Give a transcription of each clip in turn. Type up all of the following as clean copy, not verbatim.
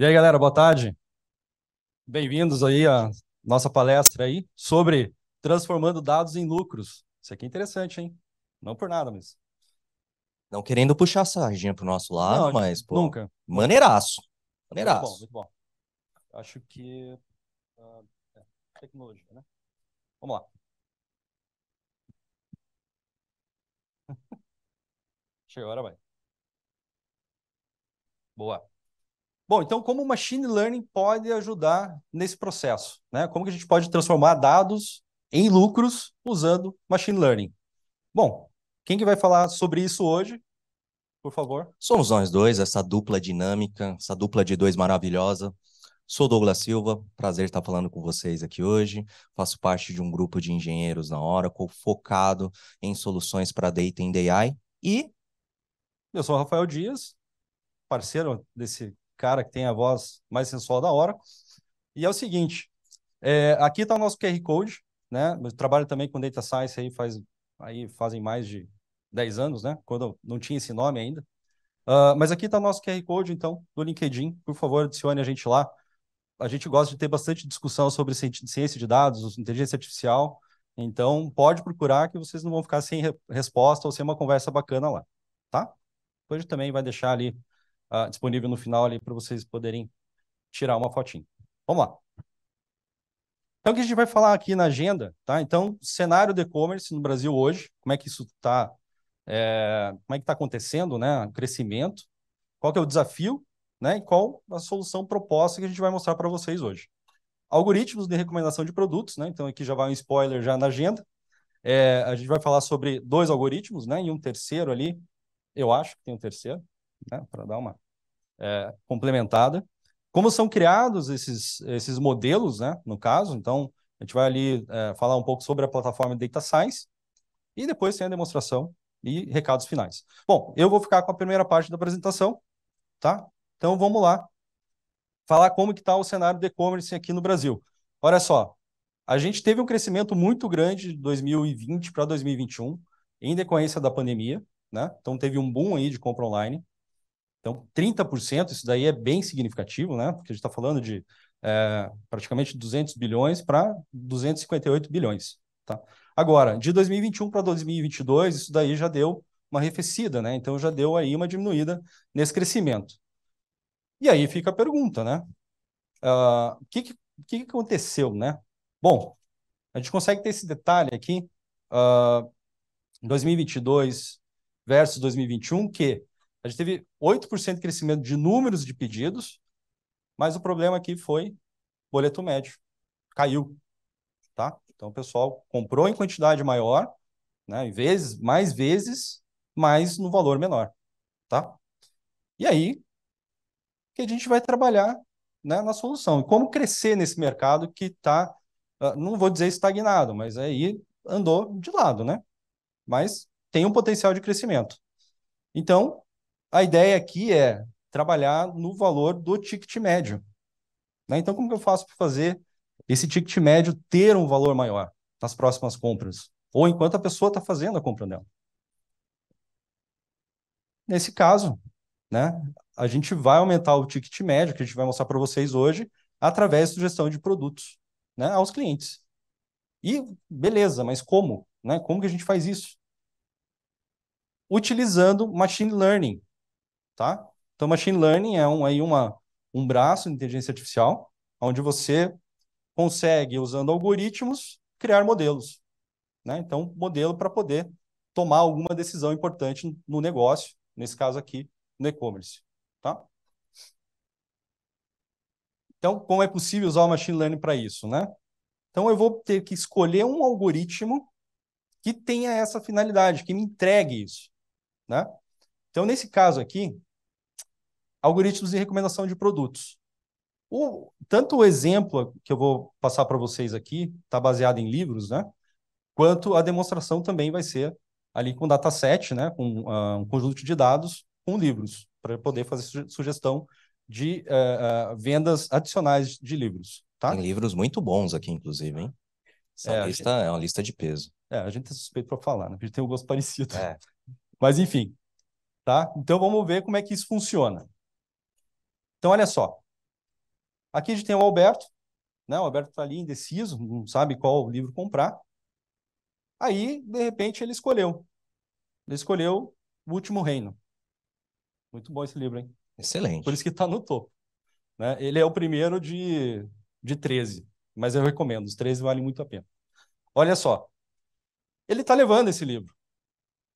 E aí, galera, boa tarde. Bem-vindos aí à nossa palestra aí sobre transformando dados em lucros. Isso aqui é interessante, hein? Não por nada, mas... Não querendo puxar a sardinha pro nosso lado, Não, mas, pô, nunca, nunca. maneiraço. Muito bom, Maneiraço. muito bom. Acho que... ah, é, tecnologia, né? Vamos lá. Chegou, agora vai. Boa. Bom, então como o machine learning pode ajudar nesse processo, né? Como que a gente pode transformar dados em lucros usando machine learning? Bom, quem que vai falar sobre isso hoje, por favor? Somos nós dois, essa dupla dinâmica, essa dupla de dois maravilhosa. Sou Douglas Silva, prazer estar falando com vocês aqui hoje. Faço parte de um grupo de engenheiros na Oracle, focado em soluções para Data and AI. E Eu sou o Rafael Dias, parceiro desse cara que tem a voz mais sensual da hora. E é o seguinte, aqui está o nosso QR Code, né? Eu trabalho também com Data Science aí fazem mais de 10 anos, né? Quando não tinha esse nome ainda. Mas aqui está o nosso QR Code, então, do LinkedIn. Por favor, adicione a gente lá. A gente gosta de ter bastante discussão sobre ciência de dados, inteligência artificial. Então, pode procurar que vocês não vão ficar sem resposta ou sem uma conversa bacana lá, tá? Depois a gente também vai deixar ali disponível no final ali para vocês poderem tirar uma fotinha. Vamos lá. Então, o que a gente vai falar aqui na agenda, tá? Então, cenário de e-commerce no Brasil hoje, como é que isso está, como é que está acontecendo, né? O crescimento, qual que é o desafio, né? E qual a solução proposta que a gente vai mostrar para vocês hoje. Algoritmos de recomendação de produtos, né? Então, aqui já vai um spoiler já na agenda. A gente vai falar sobre dois algoritmos, né? E um terceiro ali, eu acho que tem um terceiro, né? Para dar uma complementada. Como são criados esses modelos, né, no caso, então a gente vai ali falar um pouco sobre a plataforma Data Science e depois tem a demonstração e recados finais. Bom, eu vou ficar com a primeira parte da apresentação, tá? Então vamos lá, falar como que está o cenário de e-commerce aqui no Brasil. Olha só, a gente teve um crescimento muito grande de 2020 para 2021, em decorrência da pandemia, né? Então teve um boom aí de compra online. Então, 30%, isso daí é bem significativo, né? Porque a gente está falando de praticamente 200 bilhões para 258 bilhões, tá? Agora, de 2021 para 2022, isso daí já deu uma arrefecida, né? Então, já deu aí uma diminuída nesse crescimento. E aí fica a pergunta, né? O que aconteceu, né? Bom, a gente consegue ter esse detalhe aqui, em 2022 versus 2021, que a gente teve 8% de crescimento de números de pedidos, mas o problema aqui foi boleto médio. Caiu, tá? Então o pessoal comprou em quantidade maior, né? Em vezes, mais vezes, mas no valor menor, tá? E aí que a gente vai trabalhar, né, na solução. E como crescer nesse mercado que está, não vou dizer estagnado, mas aí andou de lado, né? Mas tem um potencial de crescimento. Então, a ideia aqui é trabalhar no valor do ticket médio, né? Então, como que eu faço para fazer esse ticket médio ter um valor maior nas próximas compras? Ou enquanto a pessoa está fazendo a compra dela. Nesse caso, né, a gente vai aumentar o ticket médio, que a gente vai mostrar para vocês hoje, através de sugestão de produtos, né, aos clientes. E beleza, mas como? Né? Como que a gente faz isso? Utilizando machine learning, tá? Então, machine learning é um braço de inteligência artificial, onde você consegue, usando algoritmos, criar modelos, né? Então, modelo para poder tomar alguma decisão importante no negócio, nesse caso aqui, no e-commerce, tá? Então, como é possível usar o machine learning para isso, né? Então, eu vou ter que escolher um algoritmo que tenha essa finalidade, que me entregue isso, né? Então, nesse caso aqui, algoritmos de recomendação de produtos. Tanto o exemplo que eu vou passar para vocês aqui está baseado em livros, né? Quanto a demonstração também vai ser ali com dataset, né, com um conjunto de dados com livros, para poder fazer sugestão de vendas adicionais de livros, tem tá? livros muito bons aqui, inclusive, hein? Essa É, a lista gente, é uma lista de peso. a gente é suspeito para falar, né? A gente tem um gosto parecido. É. Mas enfim, tá? Então vamos ver como é que isso funciona. Então olha só, Aqui a gente tem o Alberto, né? O Alberto está ali indeciso, não sabe qual livro comprar. Aí, de repente, ele escolheu. Ele escolheu O Último Reino. Muito bom esse livro, hein? Por Excelente. isso que está no topo, né? Ele é o primeiro de 13, mas eu recomendo, os 13 valem muito a pena. Olha só, ele está levando esse livro.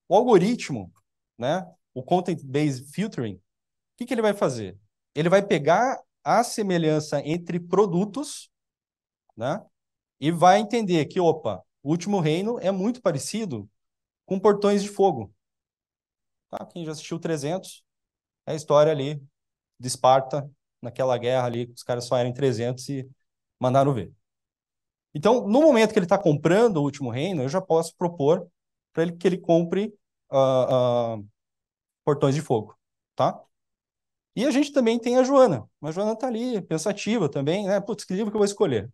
O algoritmo, né? O Content-Based Filtering, o que que ele vai fazer? Ele vai pegar a semelhança entre produtos, né? E vai entender que, opa, O Último Reino é muito parecido com Portões de Fogo. Tá? Quem já assistiu 300, é a história ali de Esparta, naquela guerra ali, os caras só eram em 300 e mandaram ver. Então, no momento que ele está comprando O Último Reino, eu já posso propor para ele que ele compre Portões de Fogo, tá? E a gente também tem a Joana. A Joana está ali, pensativa também, né? Putz, que livro que eu vou escolher?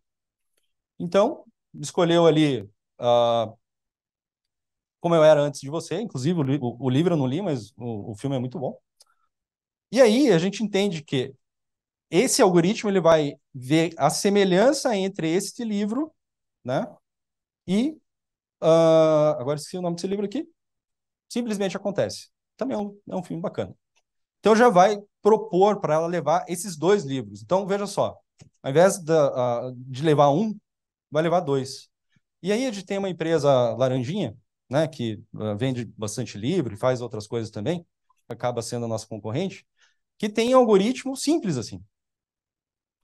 Então, escolheu ali, como eu era antes de você, inclusive o livro eu não li, mas o filme é muito bom. E aí a gente entende que esse algoritmo ele vai ver a semelhança entre este livro, né? E agora esqueci o nome desse livro aqui. Simplesmente Acontece. Também é um filme bacana. Então já vai propor para ela levar esses dois livros. Então veja só, ao invés de levar um, vai levar dois. E aí a gente tem uma empresa laranjinha, né, que vende bastante livro e faz outras coisas também, acaba sendo a nossa concorrente, que tem algoritmo simples assim.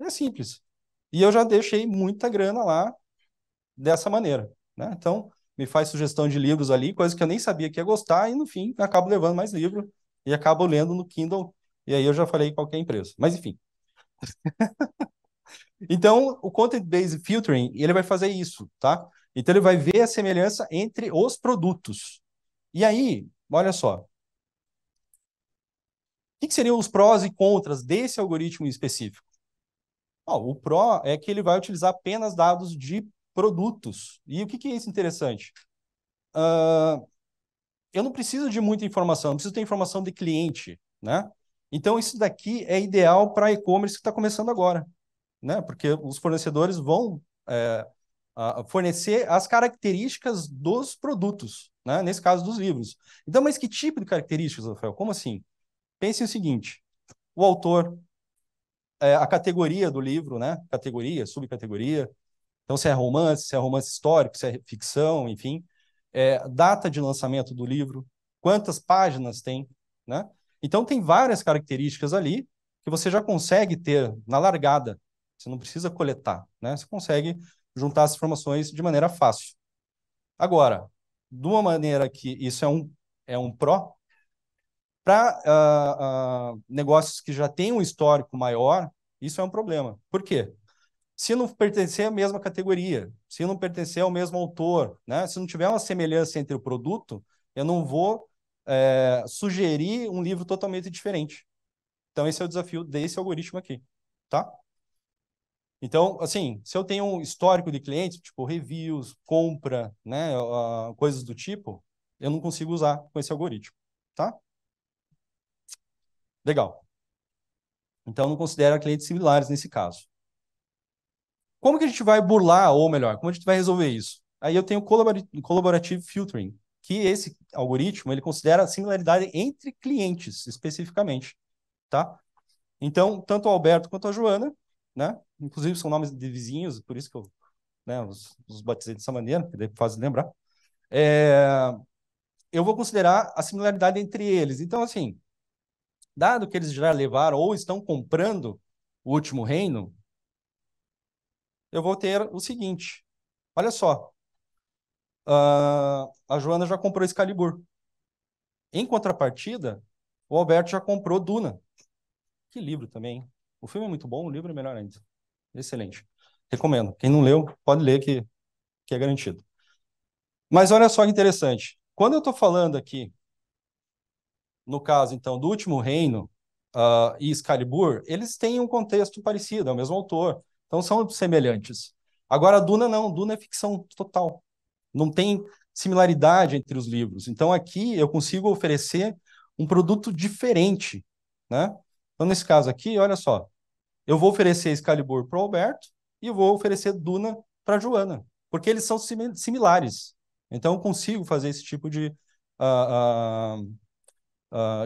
É simples. E eu já deixei muita grana lá dessa maneira, né? Então, me faz sugestão de livros ali, coisa que eu nem sabia que ia gostar, e no fim, eu acabo levando mais livro e acabo lendo no Kindle, e aí eu já falei qual que é a empresa. Mas enfim. Então, o Content-Based Filtering, ele vai fazer isso, tá? Então, ele vai ver a semelhança entre os produtos. E aí, olha só, o que seriam os prós e contras desse algoritmo específico? O pró é que ele vai utilizar apenas dados de produtos. E o que é isso interessante? Eu não preciso de muita informação, não preciso ter informação de cliente, né? Então, isso daqui é ideal para e-commerce que está começando agora, né? Porque os fornecedores vão fornecer as características dos produtos, né? Nesse caso, dos livros. Então, mas que tipo de características, Rafael? Como assim? Pense o seguinte, o autor, a categoria do livro, né? Categoria, subcategoria. Então, se é romance histórico, se é ficção, enfim. Data de lançamento do livro, quantas páginas tem, né? Então, tem várias características ali que você já consegue ter na largada. Você não precisa coletar, né? Você consegue juntar as informações de maneira fácil. Agora, de uma maneira que isso é um pró, para negócios que já têm um histórico maior, isso é um problema. Por quê? Se não pertencer à mesma categoria, se não pertencer ao mesmo autor, né? Se não tiver uma semelhança entre o produto, eu não vou sugerir um livro totalmente diferente. Então, esse é o desafio desse algoritmo aqui, tá? Então, assim, se eu tenho um histórico de clientes, tipo reviews, compra, né, coisas do tipo, eu não consigo usar com esse algoritmo, tá? Legal. Então, não considera clientes similares nesse caso. Como que a gente vai burlar, ou melhor, como a gente vai resolver isso? Aí eu tenho Collaborative Filtering, que esse algoritmo ele considera a similaridade entre clientes, especificamente, tá? Então, tanto o Alberto quanto a Joana, né? Inclusive são nomes de vizinhos, por isso que eu, né, os batizei dessa maneira, que daí faz lembrar. Eu vou considerar a similaridade entre eles. Então, assim, dado que eles já levaram ou estão comprando o Último Reino, eu vou ter o seguinte. Olha só, a Joana já comprou Excalibur. Em contrapartida, o Alberto já comprou Duna. Que livro também. O filme é muito bom, o livro é melhor ainda. Excelente. Recomendo. Quem não leu, pode ler que é garantido. Mas olha só que interessante. Quando eu estou falando aqui, no caso, então, do Último Reino e Excalibur, eles têm um contexto parecido, é o mesmo autor. Então, são semelhantes. Agora, Duna não. Duna é ficção total. Não tem similaridade entre os livros. Então, aqui eu consigo oferecer um produto diferente, né? Então, nesse caso aqui, olha só. eu vou oferecer Excalibur para o Alberto e eu vou oferecer Duna para a Joana, porque eles são similares. Então, eu consigo fazer esse tipo ah,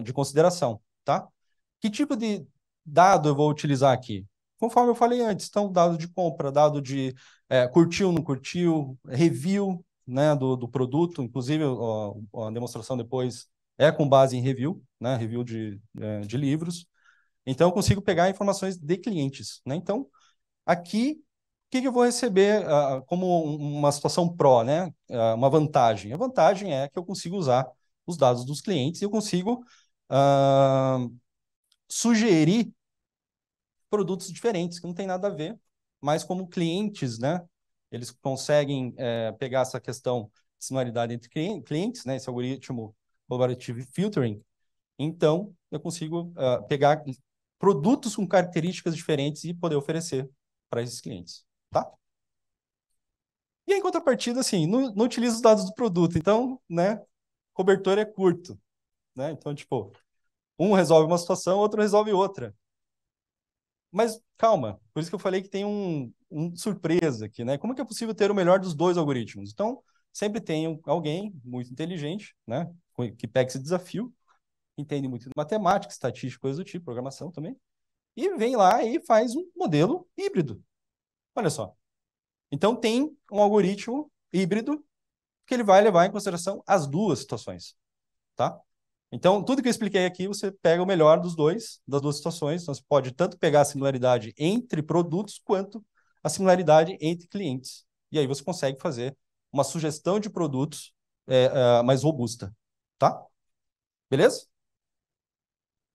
de consideração, tá? Que tipo de dado eu vou utilizar aqui? Conforme eu falei antes, então, dado de compra, dado de curtiu, não curtiu, review, né, do produto, inclusive a demonstração depois é com base em review, né, review de livros. Então, eu consigo pegar informações de clientes, né? Então, aqui, o que que eu vou receber como uma situação pró, né? Uma vantagem. A vantagem é que eu consigo usar os dados dos clientes e eu consigo ah, sugerir produtos diferentes, que não tem nada a ver, mas como clientes, né? Eles conseguem pegar essa questão de similaridade entre clientes, né? Esse algoritmo Collaborative Filtering. Então, eu consigo pegar produtos com características diferentes e poder oferecer para esses clientes, tá? E em contrapartida, assim, não utiliza os dados do produto, então, né, cobertor é curto, né? Então, tipo, um resolve uma situação, outro resolve outra. Mas calma, por isso que eu falei que tem um surpresa aqui, né? Como é que é possível ter o melhor dos dois algoritmos? Então, sempre tem alguém muito inteligente, né, que pega esse desafio, entende muito de matemática, estatística, coisas do tipo, programação também, e vem lá e faz um modelo híbrido. Olha só. Então, tem um algoritmo híbrido que ele vai levar em consideração as duas situações, tá? Então, tudo que eu expliquei aqui, você pega o melhor das duas situações. Então, você pode tanto pegar a similaridade entre produtos, quanto a similaridade entre clientes. E aí você consegue fazer uma sugestão de produtos mais robusta, tá? Beleza?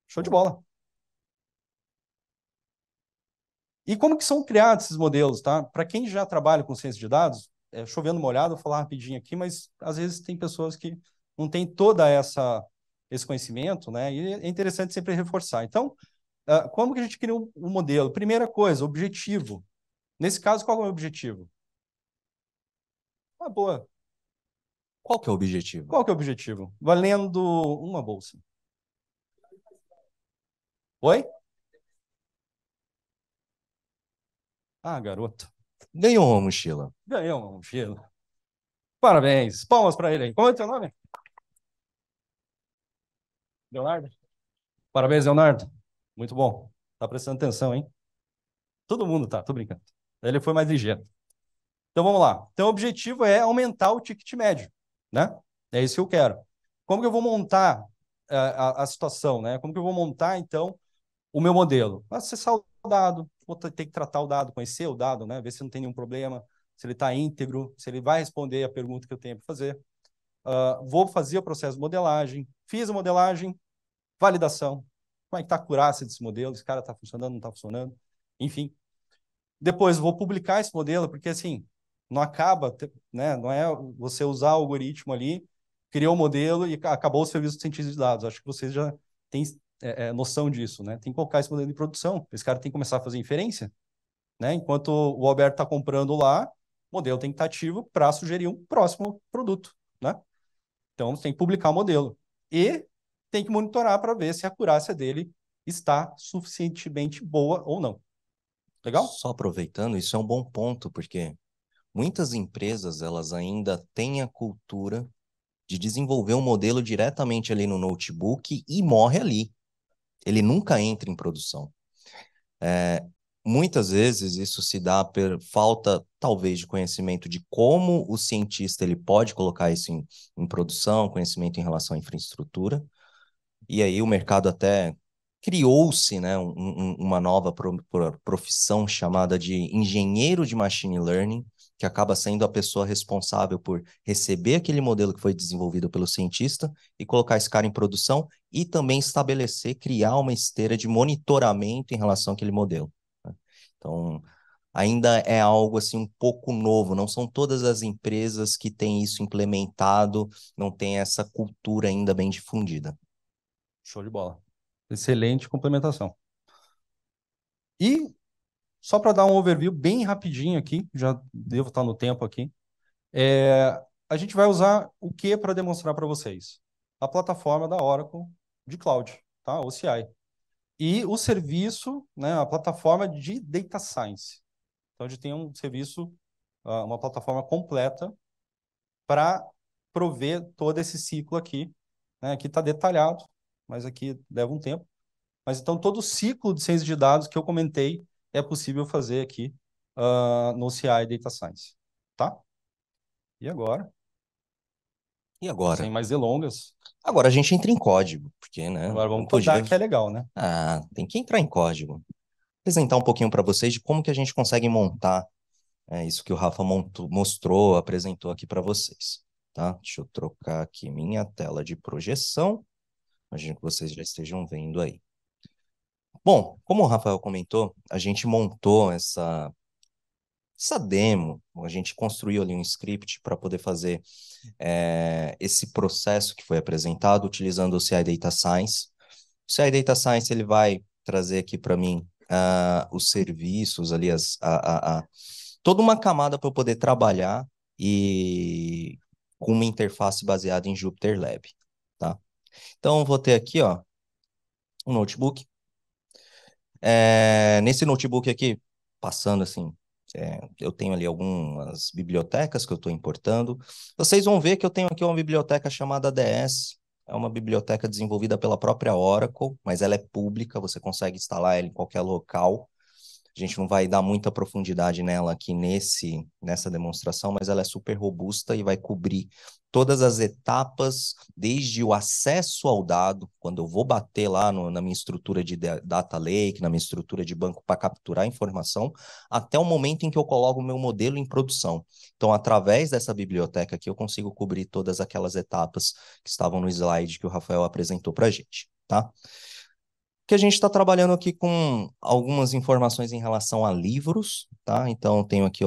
Show de bola. E como que são criados esses modelos, tá? Para quem já trabalha com ciência de dados, chovendo molhado, vou falar rapidinho aqui, mas às vezes tem pessoas que não têm toda esse conhecimento, né? E é interessante sempre reforçar. Então, como que a gente cria um modelo? Primeira coisa, objetivo. Nesse caso, qual é o objetivo? Ah, boa. Qual que é o objetivo? Qual que é o objetivo? Valendo uma bolsa. Oi? Ah, garoto. Ganhou uma mochila. Ganhou uma mochila. Parabéns. Palmas para ele aí. Como é o teu nome? Leonardo? Parabéns, Leonardo. Muito bom. Tá prestando atenção, hein? Todo mundo tá, tô brincando. Ele foi mais ligeiro. Então vamos lá. Então o objetivo é aumentar o ticket médio, né? É isso que eu quero. Como que eu vou montar a situação, né? Como que eu vou montar, então, o meu modelo? Acessar o dado, vou ter que tratar o dado, conhecer o dado, né? Ver se não tem nenhum problema, se ele está íntegro, se ele vai responder a pergunta que eu tenho para fazer. Vou fazer o processo de modelagem. Fiz a modelagem, validação. Como é que está a acurácia desse modelo? Esse cara está funcionando, não está funcionando? Enfim. Depois vou publicar esse modelo, porque assim, não acaba, né? Não é você usar o algoritmo ali, criou o modelo e acabou o serviço de cientista de dados. Acho que vocês já têm noção disso, né? Tem que colocar esse modelo em produção. Esse cara tem que começar a fazer inferência, né? Enquanto o Alberto está comprando lá, o modelo tem que estar ativo para sugerir um próximo produto, né? Então, você tem que publicar o modelo. E tem que monitorar para ver se a acurácia dele está suficientemente boa ou não. Legal? Só aproveitando, isso é um bom ponto, porque muitas empresas, elas ainda têm a cultura de desenvolver um modelo diretamente ali no notebook e morre ali. Ele nunca entra em produção. Muitas vezes isso se dá por falta, talvez, de conhecimento de como o cientista ele pode colocar isso em produção, conhecimento em relação à infraestrutura. E aí o mercado até criou-se, né, uma nova profissão chamada de engenheiro de machine learning, que acaba sendo a pessoa responsável por receber aquele modelo que foi desenvolvido pelo cientista e colocar esse cara em produção e também estabelecer, criar uma esteira de monitoramento em relação àquele modelo, né? Então, ainda é algo assim um pouco novo, não são todas as empresas que têm isso implementado, não tem essa cultura ainda bem difundida. Show de bola. Excelente complementação. E só para dar um overview bem rapidinho aqui, já devo estar no tempo aqui, a gente vai usar o que para demonstrar para vocês? A plataforma da Oracle de Cloud, tá? OCI. e o serviço, né, a plataforma de Data Science. Então, a gente tem um serviço, uma plataforma completa para prover todo esse ciclo aqui, né? Aqui está detalhado, mas aqui leva um tempo. Mas então todo o ciclo de ciência de dados que eu comentei é possível fazer aqui no CI Data Science, tá? E agora, E sem agora? mais delongas, Agora a gente entra em código, porque, né, agora não vamos podia... codar, que é legal, né? Ah, tem que entrar em código. Apresentar um pouquinho para vocês de como que a gente consegue montar isso que o Rafa mostrou, apresentou aqui para vocês, tá? Deixa eu trocar aqui minha tela de projeção. Imagino que vocês já estejam vendo aí. Bom, como o Rafael comentou, a gente montou essa demo, a gente construiu ali um script para poder fazer esse processo que foi apresentado utilizando o CI Data Science. O CI Data Science ele vai trazer aqui para mim os serviços ali, toda uma camada para eu poder trabalhar e com uma interface baseada em Jupyter Lab, tá? Então, eu vou ter aqui, ó, um notebook. Nesse notebook aqui, passando assim, eu tenho ali algumas bibliotecas que eu estou importando. Vocês vão ver que eu tenho aqui uma biblioteca chamada DS. É uma biblioteca desenvolvida pela própria Oracle, mas ela é pública, você consegue instalar ela em qualquer local. A gente não vai dar muita profundidade nela aqui nessa demonstração, mas ela é super robusta e vai cobrir todas as etapas, desde o acesso ao dado, quando eu vou bater lá na minha estrutura de data lake, na minha estrutura de banco para capturar informação, até o momento em que eu coloco o meu modelo em produção. Então, através dessa biblioteca aqui, eu consigo cobrir todas aquelas etapas que estavam no slide que o Rafael apresentou para a gente, tá? Que a gente está trabalhando aqui com algumas informações em relação a livros, tá? Então, eu tenho aqui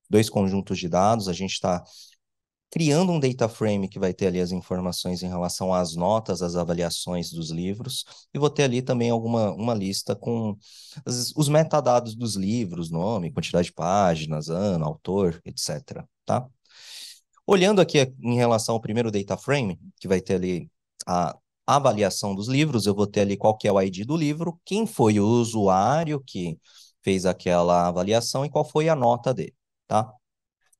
dois conjuntos de dados, a gente está criando um data frame que vai ter ali as informações em relação às notas, às avaliações dos livros, e vou ter ali também uma lista com os metadados dos livros, nome, quantidade de páginas, ano, autor, etc, tá? Olhando aqui em relação ao primeiro data frame, que vai ter ali a avaliação dos livros, eu vou ter ali qual que é o ID do livro, quem foi o usuário que fez aquela avaliação e qual foi a nota dele, tá?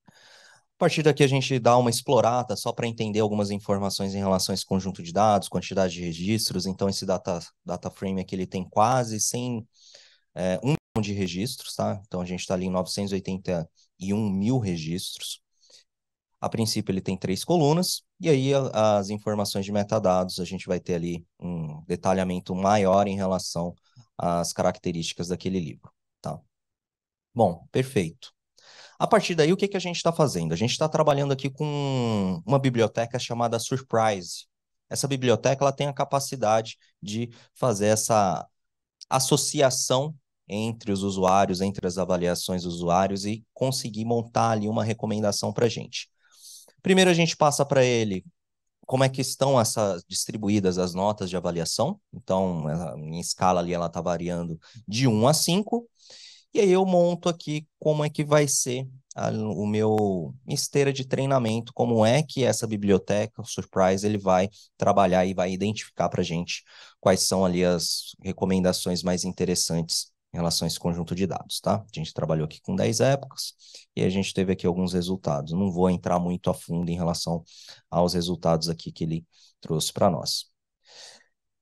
A partir daqui a gente dá uma explorada só para entender algumas informações em relação a esse conjunto de dados, quantidade de registros. Então, esse data frame aqui ele tem quase 1 milhão de registros, tá? Então, a gente está ali em 981 mil registros. A princípio, ele tem 3 colunas, e aí as informações de metadados, a gente vai ter ali um detalhamento maior em relação às características daquele livro, tá? Bom, perfeito. A partir daí, o que que a gente está fazendo? A gente está trabalhando aqui com uma biblioteca chamada Surprise. Essa biblioteca ela tem a capacidade de fazer essa associação entre os usuários, entre as avaliações dos usuários e conseguir montar ali uma recomendação para a gente. Primeiro, a gente passa para ele como é que estão distribuídas as notas de avaliação. Então, a minha escala ali ela está variando de 1 a 5. E aí eu monto aqui como é que vai ser o meu esteira de treinamento, como é que essa biblioteca, o Surprise, ele vai trabalhar e vai identificar para a gente quais são ali as recomendações mais interessantes em relação a esse conjunto de dados, tá? A gente trabalhou aqui com 10 épocas e a gente teve aqui alguns resultados. Não vou entrar muito a fundo em relação aos resultados aqui que ele trouxe para nós.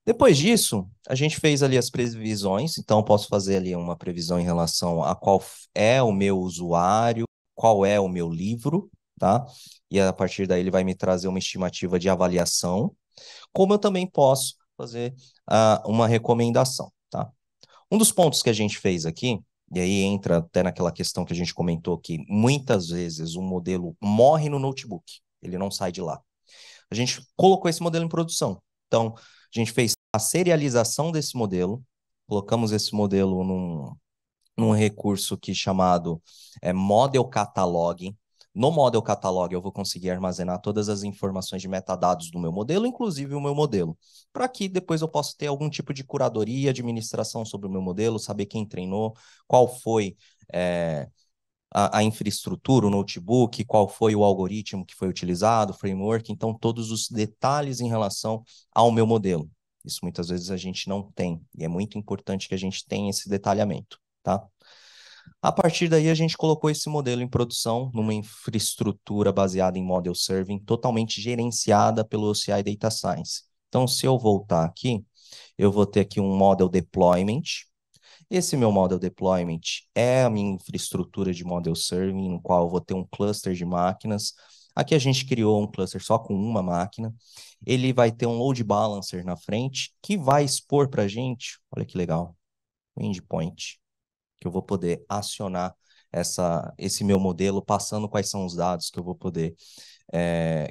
Depois disso, a gente fez ali as previsões, então eu posso fazer ali uma previsão em relação a qual é o meu usuário, qual é o meu livro, tá? E a partir daí ele vai me trazer uma estimativa de avaliação, como eu também posso fazer uma recomendação, tá? Um dos pontos que a gente fez aqui, e aí entra até naquela questão que a gente comentou que muitas vezes o modelo morre no notebook, ele não sai de lá. A gente colocou esse modelo em produção. Então, a gente fez a serialização desse modelo, colocamos esse modelo num recurso chamado Model Catalog. No Model Catalog, eu vou conseguir armazenar todas as informações de metadados do meu modelo, inclusive o meu modelo, para que depois eu possa ter algum tipo de curadoria, administração sobre o meu modelo, saber quem treinou, qual foi a infraestrutura, o notebook, qual foi o algoritmo que foi utilizado, o framework, então todos os detalhes em relação ao meu modelo. Isso muitas vezes a gente não tem, e é muito importante que a gente tenha esse detalhamento, tá? A partir daí, a gente colocou esse modelo em produção numa infraestrutura baseada em Model Serving, totalmente gerenciada pelo OCI Data Science. Então, se eu voltar aqui, eu vou ter aqui um Model Deployment. Esse meu Model Deployment é a minha infraestrutura de Model Serving, no qual eu vou ter um cluster de máquinas. Aqui a gente criou um cluster só com uma máquina. Ele vai ter um load balancer na frente, que vai expor para a gente, olha que legal, um endpoint, que eu vou poder acionar esse meu modelo, passando quais são os dados que eu vou poder,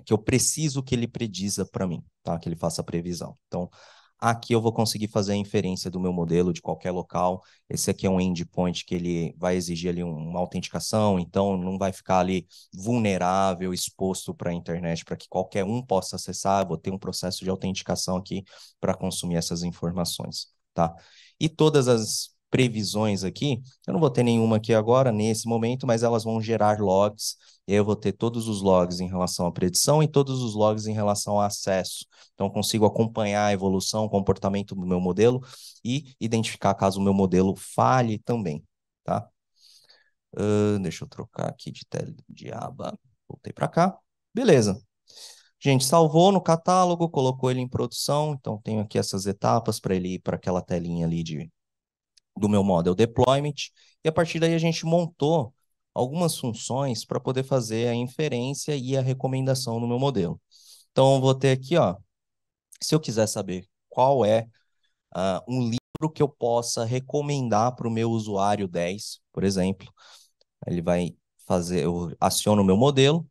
que eu preciso que ele prediza para mim, tá? Que ele faça a previsão. Então, aqui eu vou conseguir fazer a inferência do meu modelo de qualquer local. Esse aqui é um endpoint que ele vai exigir ali uma autenticação, então não vai ficar ali vulnerável, exposto para a internet, para que qualquer um possa acessar. Eu vou ter um processo de autenticação aqui para consumir essas informações, tá? E todas as previsões aqui, eu não vou ter nenhuma aqui agora, nesse momento, mas elas vão gerar logs, e eu vou ter todos os logs em relação à predição e todos os logs em relação ao acesso. Então, eu consigo acompanhar a evolução, o comportamento do meu modelo e identificar caso o meu modelo falhe também, tá? Deixa eu trocar aqui de aba. Voltei para cá. Beleza. A gente salvou no catálogo, colocou ele em produção, então tenho aqui essas etapas para ele ir para aquela telinha ali do meu model deployment, e a partir daí a gente montou algumas funções para poder fazer a inferência e a recomendação no meu modelo. Então, eu vou ter aqui, ó, se eu quiser saber qual é um livro que eu possa recomendar para o meu usuário 10, por exemplo, ele vai fazer, eu aciono o meu modelo,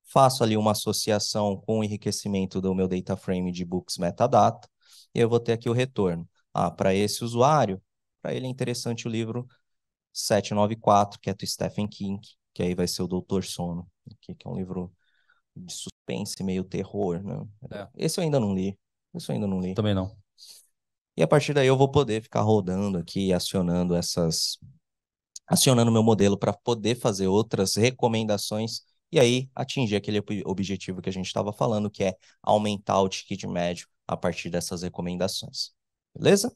faço ali uma associação com o enriquecimento do meu data frame de books metadata, e eu vou ter aqui o retorno. Para esse usuário, para ele é interessante o livro 794, que é do Stephen King, que aí vai ser o Doutor Sono, que é um livro de suspense, meio terror, né? Esse eu ainda não li. Esse eu ainda não li. Também não. E a partir daí eu vou poder ficar rodando aqui, acionando meu modelo para poder fazer outras recomendações e aí atingir aquele objetivo que a gente estava falando, que é aumentar o ticket médio a partir dessas recomendações. Beleza?